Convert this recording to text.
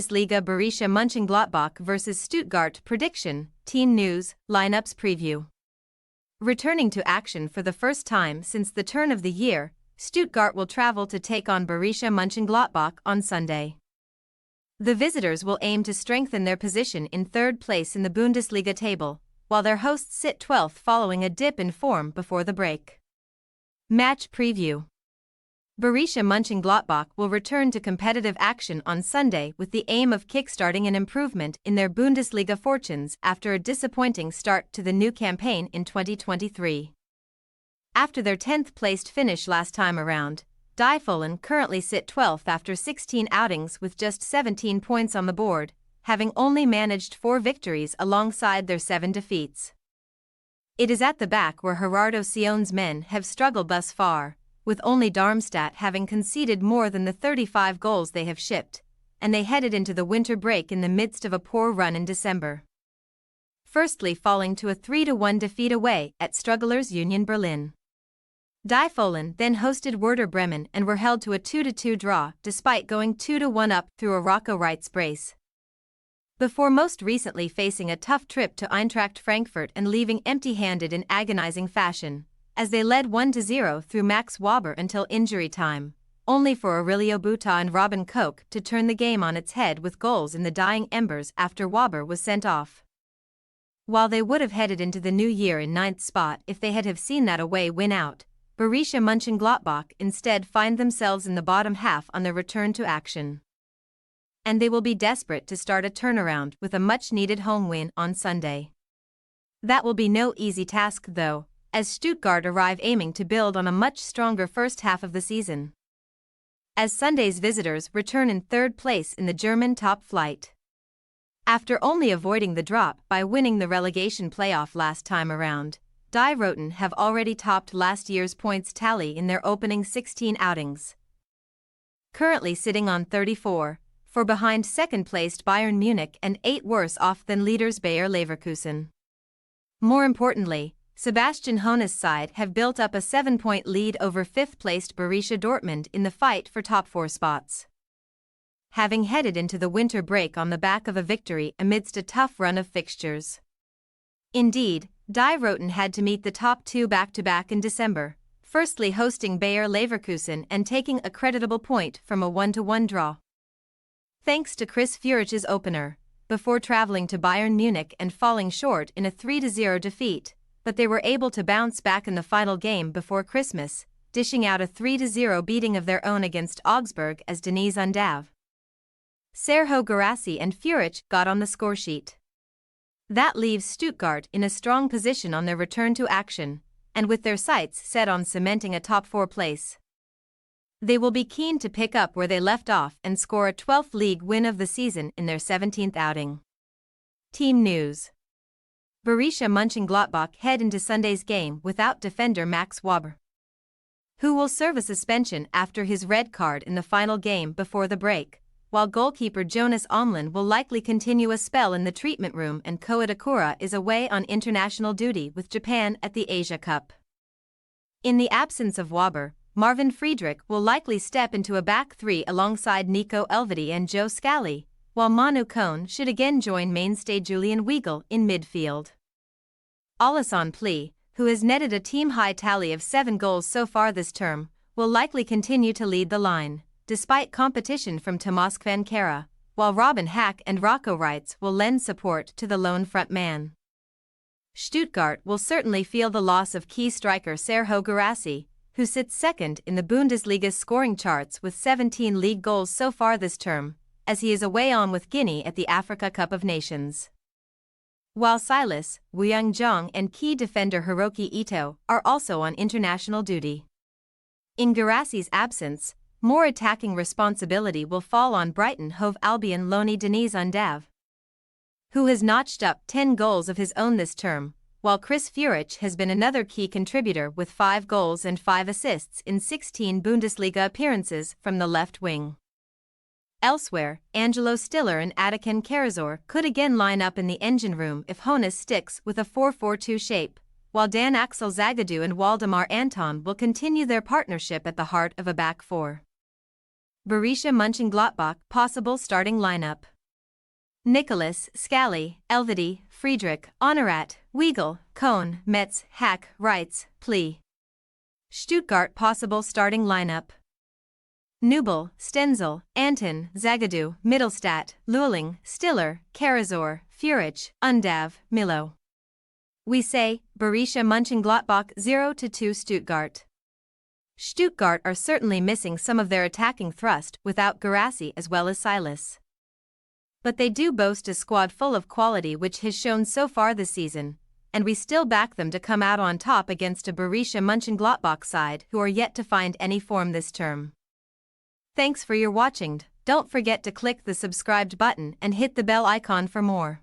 Bundesliga Borussia Monchengladbach vs Stuttgart prediction, team news, lineups preview. Returning to action for the first time since the turn of the year, Stuttgart will travel to take on Borussia Monchengladbach on Sunday. The visitors will aim to strengthen their position in third place in the Bundesliga table, while their hosts sit 12th following a dip in form before the break. Match preview. Borussia Monchengladbach will return to competitive action on Sunday with the aim of kickstarting an improvement in their Bundesliga fortunes after a disappointing start to the new campaign in 2023. After their 10th-placed finish last time around, Die Fohlen currently sit 12th after 16 outings with just 17 points on the board, having only managed 4 victories alongside their 7 defeats. It is at the back where Gerardo Sion's men have struggled thus far, with only Darmstadt having conceded more than the 35 goals they have shipped, and they headed into the winter break in the midst of a poor run in December. Firstly falling to a 3-1 defeat away at strugglers Union Berlin. Die Fohlen then hosted Werder Bremen and were held to a 2-2 draw despite going 2-1 up through a Rocco Reitz brace. Before most recently facing a tough trip to Eintracht Frankfurt and leaving empty-handed in agonizing fashion, as they led 1-0 through Max Waber until injury time, only for Aurelio Buta and Robin Koch to turn the game on its head with goals in the dying embers after Waber was sent off. While they would have headed into the new year in 9th spot if they had seen that away win out, Borussia Monchengladbach instead find themselves in the bottom half on their return to action. And they will be desperate to start a turnaround with a much-needed home win on Sunday. That will be no easy task though, as Stuttgart arrive aiming to build on a much stronger first half of the season. As Sunday's visitors return in third place in the German top flight. After only avoiding the drop by winning the relegation playoff last time around, Die Roten have already topped last year's points tally in their opening 16 outings. Currently sitting on 34, for behind second-placed Bayern Munich and 8 worse off than leaders Bayer Leverkusen. More importantly, Sebastian Hoeneß's side have built up a 7-point lead over 5th-placed Borussia Dortmund in the fight for top 4 spots. Having headed into the winter break on the back of a victory amidst a tough run of fixtures. Indeed, Die Roten had to meet the top 2 back-to-back in December, firstly hosting Bayer Leverkusen and taking a creditable point from a 1-1 draw. Thanks to Chris Führich's opener, before traveling to Bayern Munich and falling short in a 3-0 defeat, but they were able to bounce back in the final game before Christmas, dishing out a 3-0 beating of their own against Augsburg as Deniz Undav, Serhou Guirassy and Führich got on the scoresheet. That leaves Stuttgart in a strong position on their return to action, and with their sights set on cementing a top 4 place. They will be keen to pick up where they left off and score a 12th league win of the season in their 17th outing. Team news. Borussia Monchengladbach head into Sunday's game without defender Max Waber, who will serve a suspension after his red card in the final game before the break, while goalkeeper Jonas Omlin will likely continue a spell in the treatment room and Ko Itakura is away on international duty with Japan at the Asia Cup. In the absence of Waber, Marvin Friedrich will likely step into a back 3 alongside Nico Elvedi and Joe Scally, while Manu Cohn should again join mainstay Julian Weigl in midfield. Alassane Plie, who has netted a team-high tally of 7 goals so far this term, will likely continue to lead the line, despite competition from Tomasz Kvankera, while Robin Hack and Rocco Reitz will lend support to the lone frontman. Stuttgart will certainly feel the loss of key striker Serhou Guirassy, who sits second in the Bundesliga's scoring charts with 17 league goals so far this term, as he is away on with Guinea at the Africa Cup of Nations. While Silas, Wuyang Zhang and key defender Hiroki Ito are also on international duty. In Guirassy's absence, more attacking responsibility will fall on Brighton Hove Albion loanee Deniz Undav, who has notched up 10 goals of his own this term, while Chris Führich has been another key contributor with 5 goals and 5 assists in 16 Bundesliga appearances from the left wing. Elsewhere, Angelo Stiller and Atakan Karazor could again line up in the engine room if Hoeneß sticks with a 4-4-2 shape, while Dan Axel Zagadou and Waldemar Anton will continue their partnership at the heart of a back 4. Borussia Monchengladbach possible starting lineup. Nicholas, Scally, Elvedi, Friedrich, Honorat, Weigl, Kohn, Metz, Hack, Reitz, Plee. Stuttgart possible starting lineup. Nubel, Stenzel, Anton, Zagadou, Mittelstadt, Lueling, Stiller, Karazor, Furich, Undav, Milo. We say, Borussia Monchengladbach 0-2 Stuttgart. Stuttgart are certainly missing some of their attacking thrust without Guirassy as well as Silas. But they do boast a squad full of quality which has shown so far this season, and we still back them to come out on top against a Borussia Monchengladbach side who are yet to find any form this term. Thanks for your watching. Don't forget to click the subscribed button and hit the bell icon for more.